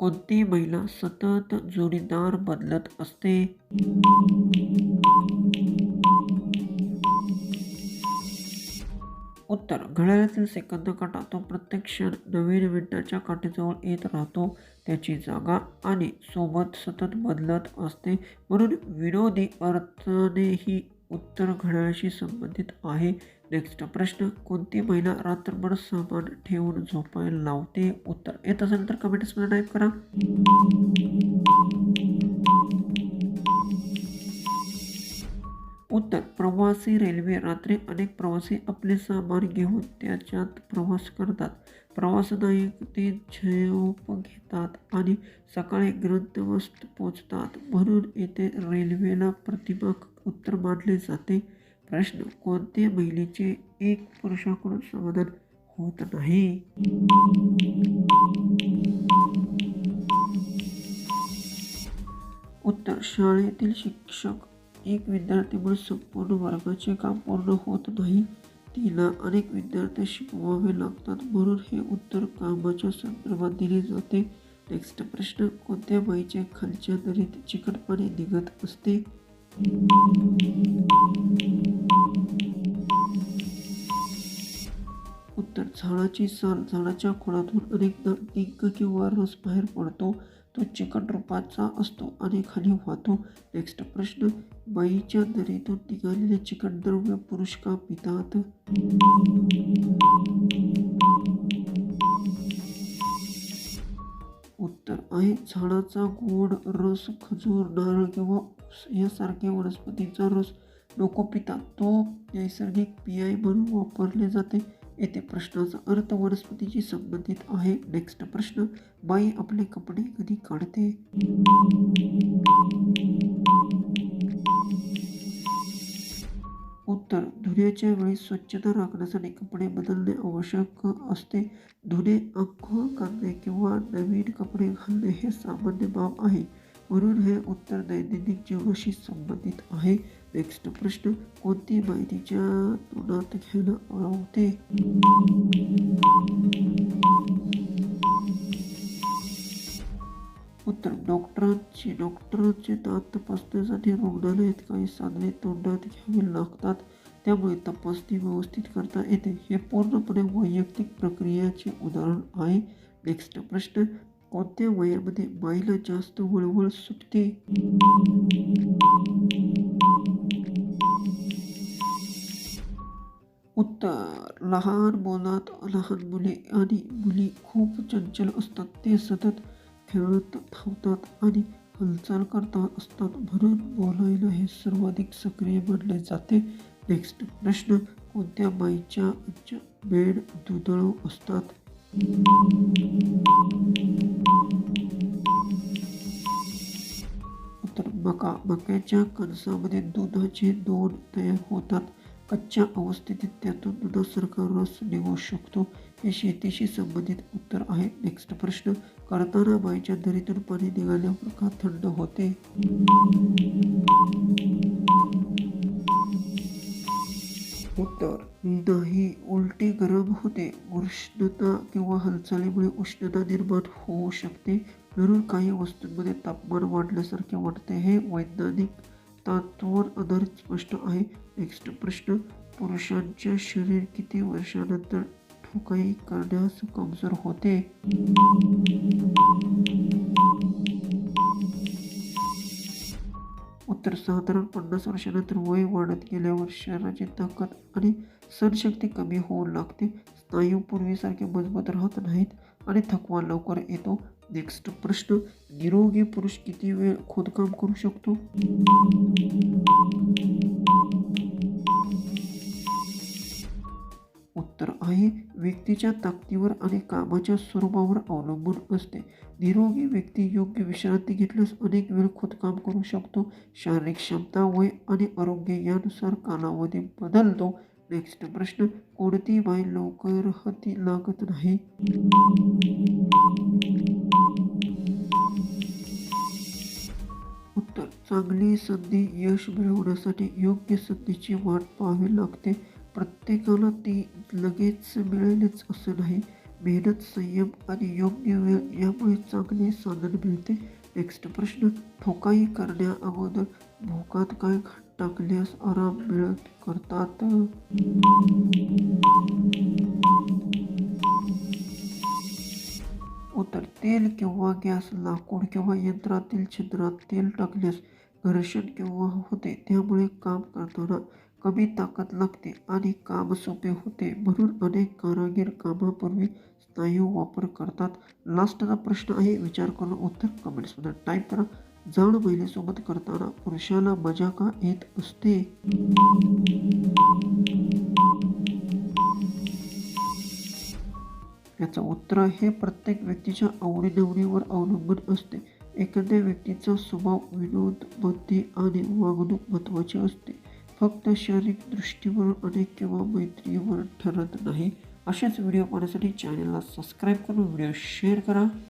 कोणती महिला सतत जोडीदार बदलत असते? उत्तर घड्याळातील सेकंद काटा तो प्रत्येक क्षण नवीन मिनिटाच्या काठीजवळ येत राहतो. त्याची जागा आणि सोबत सतत बदलत असते, म्हणून विनोदी अर्थाने ही उत्तर घड्याळाशी संबंधित आहे. नेक्स्ट प्रश्न, कोणती महिला रात्रभर सामान ठेवून झोपायला लावते? उत्तर येत असेल तर कमेंट्समध्ये टाईप करा. उत्तर प्रवासी रेल्वे. रात्री अनेक प्रवासी आपले सामान घेऊन त्याच्यात प्रवास करतात. प्रवासनायक ते झोप घेतात आणि सकाळी गंतव्यस्थानी पोहोचतात, म्हणून येथे रेल्वेला प्रतिमाक उत्तर मानले जाते. प्रश्न, कोणत्या महिलेचे एक पुरुषाकडून समाधान होत नाही? उत्तर शाळेतील शिक्षक. एक विद्यार्थीमुळे संपूर्ण वर्गाचे काम पूर्ण होत नाही. तिला अनेक विद्यार्थी शिकवावे लागतात, म्हणून हे उत्तर कामाच्या संदर्भात दिले जाते. नेक्स्ट प्रश्न, कोणत्या बाईच्या खालच्या नळीत चिकट पाणी निघत असते? उत्तर झाडाची साल. झाडाच्या खोडातून अनेकदा डिंक किंवा रस बाहेर पडतो. तो चिकट रूपाचा असतो आणि खाली वाहतो. नेक्स्ट प्रश्न, बाईच्या नळीतून निघालेले चिकट द्रव्य पुरुष का पितात? उत्तर आहे झाडाचा गोड रस. खजूर, नारळ किंवा ऊस यासारख्या वनस्पतीचा रस लोक पितात. तो नैसर्गिक पेय म्हणून वापरले जाते. येथे प्रश्नाचा अर्थ वनस्पतीशी संबंधित आहे. नेक्स्ट प्रश्न, बाई आपले कपडे कधी काढते? उत्तर धुण्याच्या वेळी स्वच्छता राखण्यासाठी कपडे बदलणे आवश्यक असते. धुणे, आंघोळ करणे किंवा नवीन कपडे घालणे हे सामान्य बाब आहे, म्हणून हे उत्तर दैनंदिन जीवनाशी संबंधित आहे. नेक्स्ट प्रश्न, कोणती बाई तिच्या तोंडात घ्यायला आवडते? उत्तर डॉक्टरांचे दात तपासण्यासाठी रुग्णालयात काही साधने तोंडात घ्यावी लागतात, त्यामुळे तपासणी व्यवस्थित करता येते. हे पूर्णपणे वैयक्तिक प्रक्रियेचे उदाहरण आहे. नेक्स्ट प्रश्न, कोणत्या वयामध्ये बाईला जास्त वळवळ सुटते? उत्तर लहान मुलात. लहान मुले आणि मुली खूप चंचल असतात. ते सतत खेळत, धावतात आणि हालचाल करत असतात, म्हणून बोलायला हे सर्वाधिक सक्रिय मानले जाते. नेक्स्ट प्रश्न, कोणत्या बाईच्या बेड दुधाळू असतात? उत्तर मका. मक्याच्या कणसामध्ये दुधाचे दोन तयार होतात. कच्च्या अवस्थेत त्यातून दुधासारखा रस निघू शकतो. हे शेतीशी संबंधित उत्तर आहे. नेक्स्ट प्रश्न, करताना बाईच्या नळीतून पाणी निघाल्यावर का थंड होते? उत्तर नाही, उलटी गरम होते. उष्णता किंवा हालचालीमुळे उष्णता निर्माण होऊ शकते, म्हणून काही वस्तूंमध्ये तापमान वाढल्यासारखे वाटते. हे वैज्ञानिक तत्त्वावर आधारित स्पष्ट आहे. नेक्स्ट प्रश्न, पुरुषांचे शरीर किती वर्षानंतर ठोकाई करण्यास कमजोर होते? उत्तर साधारण 50 वर्षानंतर. वय वाढत गेल्यावर शरीराची ताकद आणि सहनशक्ती कमी होऊ लागते. स्नायू पूर्वीसारखे मजबूत राहत नाहीत आणि थकवा लवकर येतो. नेक्स्ट प्रश्न, निरोगी पुरुष किती वेळ खोदकाम करू शकतो? उत्तर आहे व्यक्तीच्या ताकदीवर आणि कामाच्या स्वरूपावर अवलंबून असते. निरोगी व्यक्ती योग्य विश्रांती घेतल्यास अनेक वेळ खोदकाम करू शकतो. शारीरिक क्षमता, वय आणि आरोग्य यानुसार कालावधी बदलतो. नेक्स्ट प्रश्न, कोणती बाई लवकर हाती लागत नाही? उत्तर चांगली संधी. यश मिळवण्यासाठी योग्य संधीची वाट पाहावी लागते. प्रत्येकाला ती लगेच मिळेलच असं नाही. मेहनत, संयम आणि योग्य वेळ यामुळे चांगले साधन मिळते. नेक्स्ट प्रश्न, ठोकाई करण्या अगोदर भोकात काय टाकल्यास आराम मिळत करतात? उत्तर, तेल किंवा गॅस, लाकूड किंवा यंत्रातील छिद्रात तेल टाकल्यास घर्षण किंवा होते, त्यामुळे काम करताना कमी ताकद लागते आणि काम सोपे होते. म्हणून अनेक कारागीर कामापूर्वी स्नायू वापर करतात. लास्टचा प्रश्न आहे, विचार करून उत्तर कमेंट्समध्ये टाईप करा. जाड महिलेसोबत करताना पुरुषाला मजा का येत असते? याचं उत्तर आहे, प्रत्येक व्यक्तीच्या आवडीनिवडीवर अवलंबून असते. एखाद्या व्यक्तीचा स्वभाव, विनोद, बुद्धी आणि वागणूक महत्त्वाची असते. फक्त शारीरिक दृष्टीवरून अनेक किंवा मैत्रीवरून ठरत नाही. असेच व्हिडिओ पाहण्यासाठी चॅनलला सबस्क्राईब करून व्हिडिओ शेअर करा.